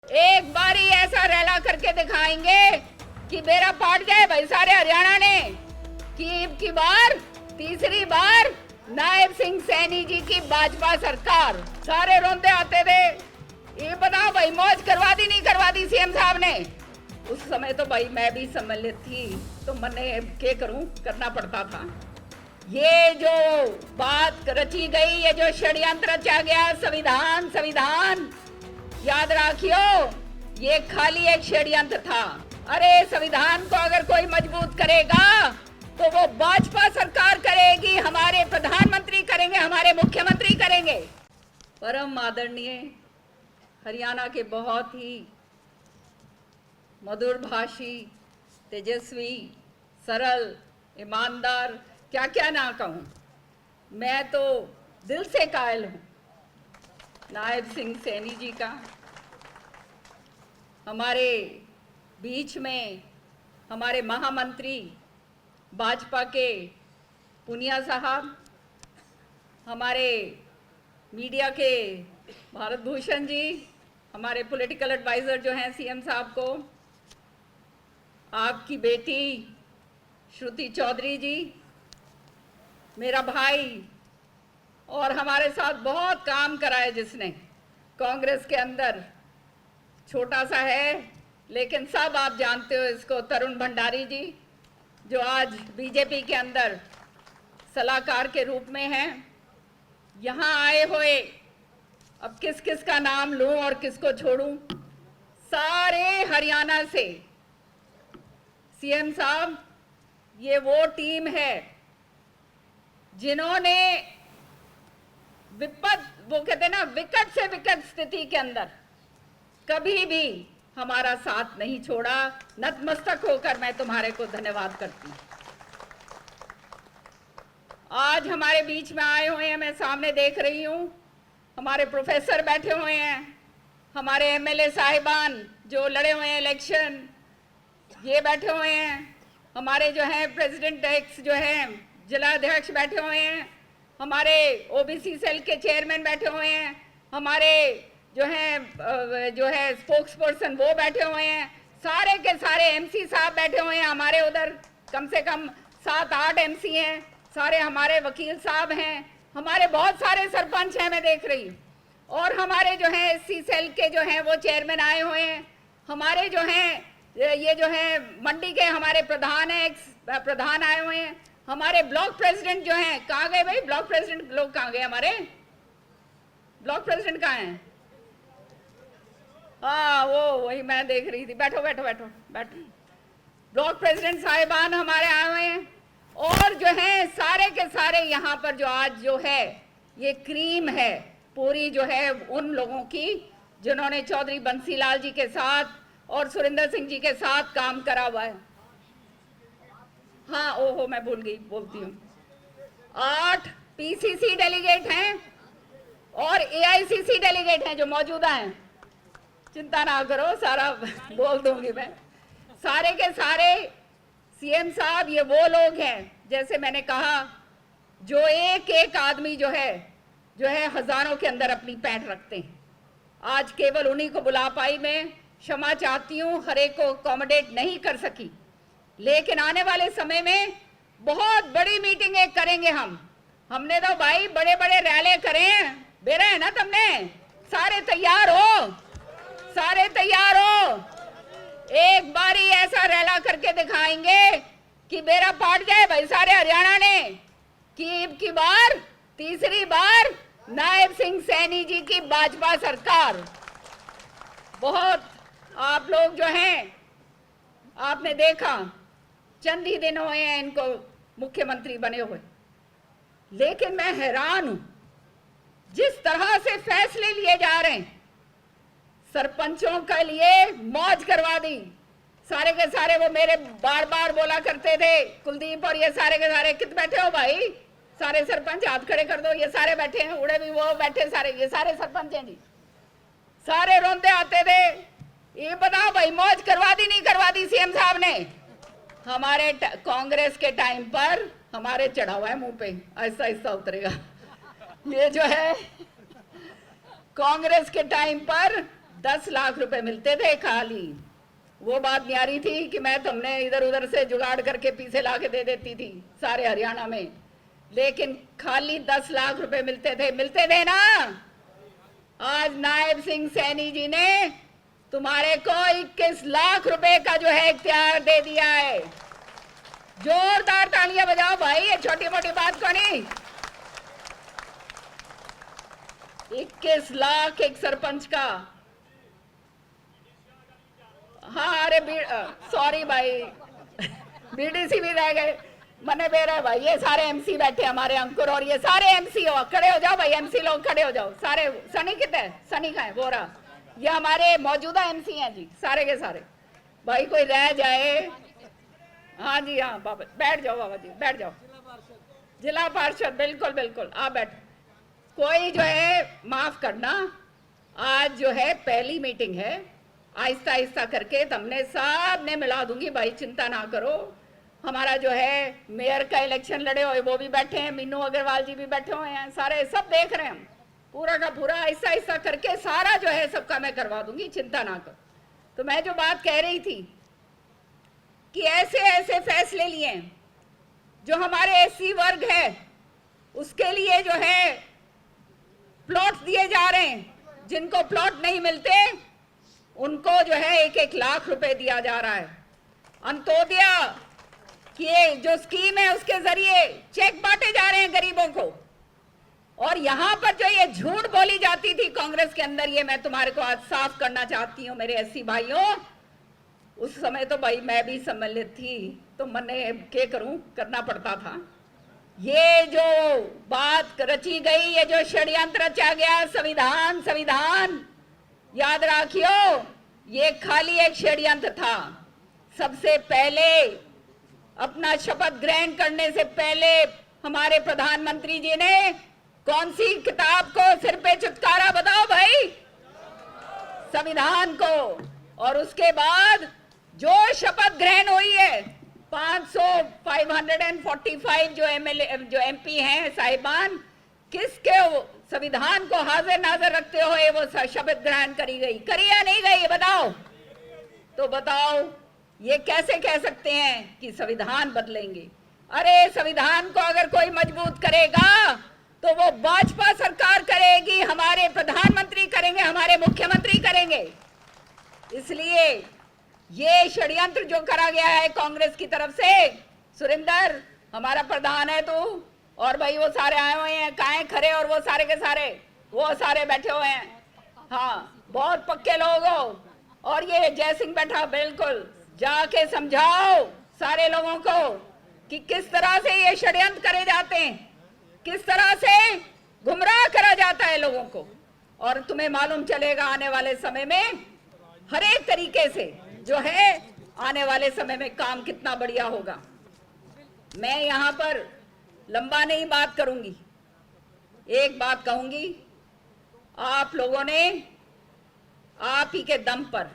एक बारी ऐसा रैला करके दिखाएंगे कि बेड़ा पाट जाए भाई सारे हरियाणा ने कि अब की बार तीसरी बार नायब सिंह सैनी जी की भाजपा सरकार। सारे रोंदे आते थे, ये बताओ भाई मौज करवा दी नहीं करवा दी सीएम साहब ने। उस समय तो भाई मैं भी सम्मिलित थी, तो मैंने क्या करूं, करना पड़ता था। ये जो बात रची गई, ये जो षड्यंत्र रचा गया, संविधान संविधान, याद रखियो ये खाली एक षड्यंत्र था। अरे संविधान को अगर कोई मजबूत करेगा तो वो भाजपा सरकार करेगी, हमारे प्रधानमंत्री करेंगे, हमारे मुख्यमंत्री करेंगे। परम आदरणीय हरियाणा के बहुत ही मधुर भाषी, तेजस्वी, सरल, ईमानदार, क्या क्या ना कहूँ, मैं तो दिल से कायल हूँ नायब सिंह सैनी जी का। हमारे बीच में हमारे महामंत्री भाजपा के पुनिया साहब, हमारे मीडिया के भारत भूषण जी, हमारे पॉलिटिकल एडवाइज़र जो हैं सीएम साहब को, आपकी बेटी श्रुति चौधरी जी, मेरा भाई, और हमारे साथ बहुत काम करा है जिसने कांग्रेस के अंदर, छोटा सा है लेकिन सब आप जानते हो इसको, तरुण भंडारी जी, जो आज बीजेपी के अंदर सलाहकार के रूप में हैं। यहाँ आए हुए, अब किस किस का नाम लूं और किसको छोड़ूं, सारे हरियाणा से। सीएम साहब, ये वो टीम है जिन्होंने वो कहते हैं ना, विकट से विकट स्थिति के अंदर कभी भी हमारा साथ नहीं छोड़ा। नतमस्तक होकर मैं तुम्हारे को धन्यवाद करती हूँ। आज हमारे बीच में आए हुए हैं, मैं सामने देख रही हूँ, हमारे प्रोफेसर बैठे हुए हैं, हमारे एमएलए साहिबान जो लड़े हुए हैं इलेक्शन, ये बैठे हुए हैं, हमारे जो हैं प्रेसिडेंट एक्स जो हैं जिला अध्यक्ष बैठे हुए हैं, हमारे ओबीसी सेल के चेयरमैन बैठे हुए हैं, हमारे जो है स्पोक्स पर्सन वो बैठे हुए हैं, सारे के सारे एमसी साहब बैठे हुए हैं, हमारे उधर कम से कम 7-8 एमसी हैं, सारे हमारे वकील साहब हैं, हमारे बहुत सारे सरपंच हैं मैं देख रही हूँ, और हमारे जो हैं एससी सेल के जो हैं वो चेयरमैन आए हुए हैं, हमारे जो हैं ये जो है मंडी के हमारे प्रधान हैं, एक्स प्रधान आए हुए हैं, हमारे ब्लॉक प्रेसिडेंट जो हैं, कहाँ गए भाई ब्लॉक प्रेसिडेंट लोग, कहाँ गए हमारे ब्लॉक प्रेसिडेंट कहाँ हैं? हाँ वो वही मैं देख रही थी, बैठो बैठो बैठो बैठो। ब्लॉक प्रेसिडेंट साहिबान हमारे आए हुए हैं, और जो है सारे के सारे यहाँ पर जो आज जो है ये क्रीम है पूरी जो है उन लोगों की जिन्होंने चौधरी बंसीलाल जी के साथ और सुरेंद्र सिंह जी के साथ काम करा हुआ है। हाँ ओहो मैं भूल गई, बोलती हूँ, 8 पीसीसी डेलीगेट हैं और एआईसीसी डेलीगेट हैं जो मौजूदा हैं, चिंता ना करो सारा बोल दूंगी मैं। सारे के सारे सीएम साहब ये वो लोग हैं, जैसे मैंने कहा, जो एक एक आदमी जो है हजारों के अंदर अपनी पैंट रखते हैं। आज केवल उन्हीं को बुला पाई, मैं क्षमा चाहती हूँ, हर एक को अकोमोडेट नहीं कर सकी, लेकिन आने वाले समय में बहुत बड़ी मीटिंगें करेंगे हमने तो भाई बड़े बड़े रैले करें, बेरा है ना तुमने, सारे तैयार हो, सारे तैयार हो। एक बारी ऐसा रैला करके दिखाएंगे कि बेड़ा पाट जाए भाई सारे हरियाणा ने कि अब की बार तीसरी बार नायब सिंह सैनी जी की भाजपा सरकार। बहुत आप लोग जो हैं, आपने देखा चंद ही दिन हुए हैं इनको मुख्यमंत्री बने हुए, लेकिन मैं हैरान हूं जिस तरह से फैसले लिए जा रहे हैं। सरपंचों के लिए मौज करवा दी, सारे के सारे वो मेरे बार बार बोला करते थे, कुलदीप और ये सारे के सारे, कित बैठे हो भाई सारे सरपंच, हाथ खड़े कर दो, ये सारे बैठे हैं, उड़े भी वो बैठे सारे, ये सारे सरपंच हैं जी, सारे रोंदे आते थे, ये बताओ भाई मौज करवा दी नहीं करवा दी सीएम साहब ने। हमारे कांग्रेस के टाइम पर हमारे चढ़ा हुआ है मुंह पे, ऐसा ऐसा उतरेगा, ये जो है कांग्रेस के टाइम पर 10 लाख रुपए मिलते थे खाली। वो बात नहीं आ रही थी कि मैं तुमने इधर उधर से जुगाड़ करके पीछे ला के दे देती थी सारे हरियाणा में, लेकिन खाली 10 लाख रुपए मिलते थे ना। आज नायब सिंह सैनी जी ने तुम्हारे को 21 लाख रुपए का जो है इख्तियार दे दिया है। जोरदार तालियां बजाओ भाई, ये छोटी मोटी बात को नहीं। 21 लाख एक सरपंच का। हाँ अरे सॉरी भाई बीडीसी भी रह गए, मने बेरा भाई। ये सारे एमसी बैठे हमारे अंकुर, और ये सारे एमसी हो, खड़े हो जाओ भाई, एमसी लोग खड़े हो जाओ सारे। सनी कितने, सनी का है वो रहा, ये हमारे मौजूदा एमसी हैं जी सारे के सारे। भाई कोई रह जाए, हाँ जी हाँ बाबा, बैठ जाओ बाबा जी, बैठ जाओ। जिला पार्षद, बिल्कुल बिल्कुल आप बैठ। कोई जो है माफ करना, आज जो है पहली मीटिंग है, आहिस्ता आहिस्ता करके तुमने सब ने मिला दूंगी भाई, चिंता ना करो। हमारा जो है मेयर का इलेक्शन लड़े हुए वो भी बैठे हैं, मीनू अग्रवाल जी भी बैठे हुए हैं, सारे सब देख रहे हैं हम। पूरा का पूरा आहिस्ता आहिस्ता करके सारा जो है सबका मैं करवा दूंगी, चिंता ना करो। तो मैं जो बात कह रही थी कि ऐसे ऐसे फैसले लिए जो हमारे एससी वर्ग है उसके लिए जो है प्लॉट दिए जा रहे हैं, जिनको प्लॉट नहीं मिलते उनको जो है 1-1 लाख रुपए दिया जा रहा है। अंत्योदय की ये जो स्कीम है उसके जरिए चेक बांटे जा रहे हैं गरीबों को। और यहां पर जो ये झूठ बोली जाती थी कांग्रेस के अंदर, ये मैं तुम्हारे को आज साफ करना चाहती हूं मेरे एससी भाइयों। उस समय तो भाई मैं भी सम्मिलित थी, तो मैंने क्या करूं, करना पड़ता था। ये जो बात रची गई, ये जो षड्यंत्र रचा गया, संविधान संविधान, याद रखियो ये खाली एक षड्यंत्र था। सबसे पहले अपना शपथ ग्रहण करने से पहले हमारे प्रधानमंत्री जी ने कौन सी किताब को सिर पे चित्कारा, बताओ भाई, संविधान को। और उसके बाद जो शपथ ग्रहण हुई है 545 जो एमएलए जो एमपी हैं साहिबान, किसके संविधान को हाजिर नाजर रखते हुए वो शपथ ग्रहण करी गई, करी या नहीं गई बताओ। तो बताओ ये कैसे कह सकते हैं कि संविधान बदलेंगे? अरे संविधान को अगर कोई मजबूत करेगा तो वो भाजपा सरकार करेगी, हमारे प्रधानमंत्री करेंगे, हमारे मुख्यमंत्री करेंगे। इसलिए ये षड्यंत्र जो करा गया है कांग्रेस की तरफ से, सुरेंद्र हमारा प्रधान है तू, और भाई वो सारे आए हुए हैं, काहे खड़े, और वो सारे के सारे वो सारे बैठे हुए हैं, हाँ बहुत पक्के लोग हो। और ये जय सिंह बैठा, बिल्कुल जाके समझाओ सारे लोगों को कि किस तरह से ये षड्यंत्र करे जाते हैं, किस तरह से गुमराह करा जाता है लोगों को। और तुम्हें मालूम चलेगा आने वाले समय में हर एक तरीके से जो है आने वाले समय में काम कितना बढ़िया होगा। मैं यहां पर लंबा नहीं बात करूंगी, एक बात कहूंगी, आप लोगों ने आप ही के दम पर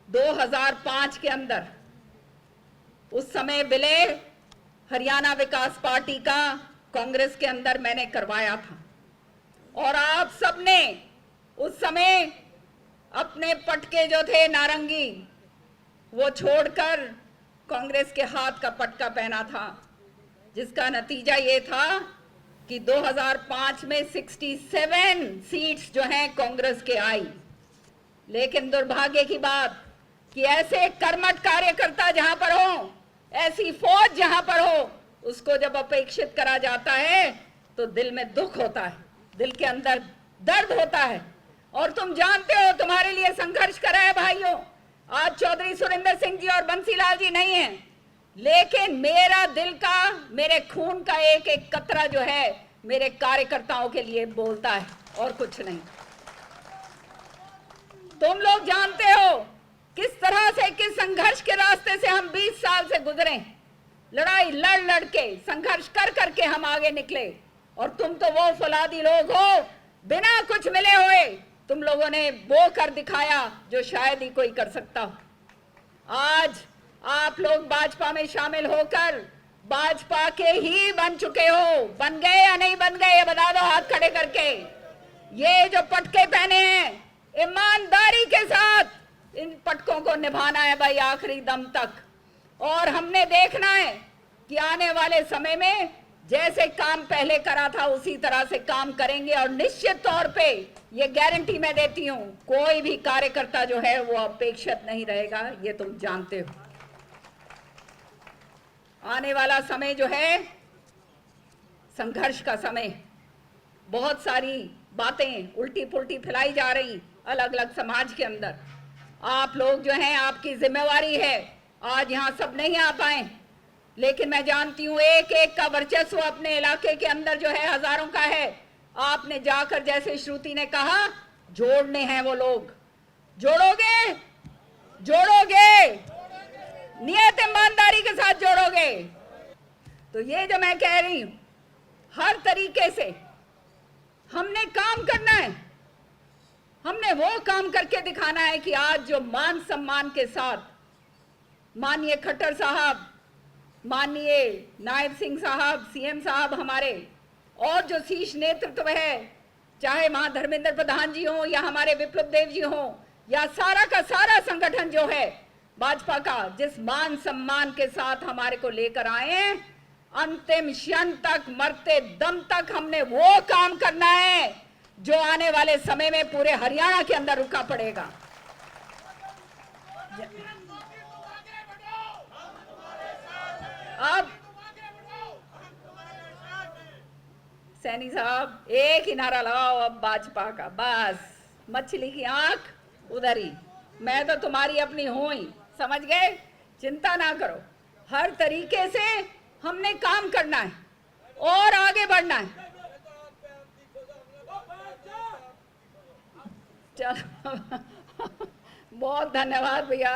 2005 के अंदर उस समय विलय हरियाणा विकास पार्टी का कांग्रेस के अंदर मैंने करवाया था, और आप सबने उस समय अपने पटके जो थे नारंगी वो छोड़कर कांग्रेस के हाथ का पटका पहना था, जिसका नतीजा ये था कि 2005 में 67 सीट्स जो हैं कांग्रेस के आई। लेकिन दुर्भाग्य की बात कि ऐसे कर्मठ कार्यकर्ता जहां पर हो, ऐसी फौज जहां पर हो, उसको जब अपेक्षित करा जाता है तो दिल में दुख होता है, दिल के अंदर दर्द होता है। और तुम जानते हो तुम्हारे लिए संघर्ष करा है भाइयों। आज चौधरी सुरेंद्र सिंह जी और बंसीलाल जी नहीं हैं, लेकिन मेरा दिल का, मेरे खून का एक एक कतरा जो है मेरे कार्यकर्ताओं के लिए बोलता है, और कुछ नहीं। तुम लोग जानते हो किस तरह से, किस संघर्ष के रास्ते से हम 20 साल से गुजरे, लड़ाई लड़ लड़ के, संघर्ष कर करके हम आगे निकले। और तुम तो वो फौलादी लोग हो, बिना कुछ मिले हुए तुम लोगों ने वो कर दिखाया जो शायद ही कोई कर सकता हो। आज आप लोग भाजपा में शामिल होकर भाजपा के ही बन चुके हो। बन गए या नहीं बन गए ये बता दो हाथ खड़े करके। ये जो पटके पहने हैं, ईमानदारी के साथ इन पटकों को निभाना है भाई आखिरी दम तक। और हमने देखना है कि आने वाले समय में जैसे काम पहले करा था उसी तरह से काम करेंगे। और निश्चित तौर पे ये गारंटी मैं देती हूं, कोई भी कार्यकर्ता जो है वो अपेक्षित नहीं रहेगा, ये तुम जानते हो। आने वाला समय जो है संघर्ष का समय, बहुत सारी बातें उल्टी पुल्टी फैलाई जा रही अलग अलग समाज के अंदर। आप लोग जो हैं, आपकी जिम्मेवारी है, आज यहाँ सब नहीं आ पाए, लेकिन मैं जानती हूँ एक एक का वर्चस्व अपने इलाके के अंदर जो है हजारों का है। आपने जाकर, जैसे श्रुति ने कहा, जोड़ने हैं वो लोग। जोड़ोगे? जोड़ोगे? नियत ईमानदारी के साथ जोड़ोगे? तो ये जो मैं कह रही हूं, हर तरीके से हमने काम करना है। हमने वो काम करके दिखाना है कि आज जो मान सम्मान के साथ माननीय खट्टर साहब, माननीय नायब सिंह साहब, सीएम साहब हमारे, और जो शीर्ष नेतृत्व है, चाहे वहां धर्मेंद्र प्रधान जी हो या हमारे विप्लव देव जी हो या सारा का सारा संगठन जो है भाजपा का, जिस मान सम्मान के साथ हमारे को लेकर आए हैं, अंतिम क्षण तक, मरते दम तक हमने वो काम करना है जो आने वाले समय में पूरे हरियाणा के अंदर रुका पड़ेगा। अब सैनी साहब एक ही नारा लगाओ अब भाजपा का, बस मछली की आंख उधर ही। मैं तो तुम्हारी अपनी हूं ही, समझ गए? चिंता ना करो, हर तरीके से हमने काम करना है और आगे बढ़ना है। चलो बहुत धन्यवाद भैया।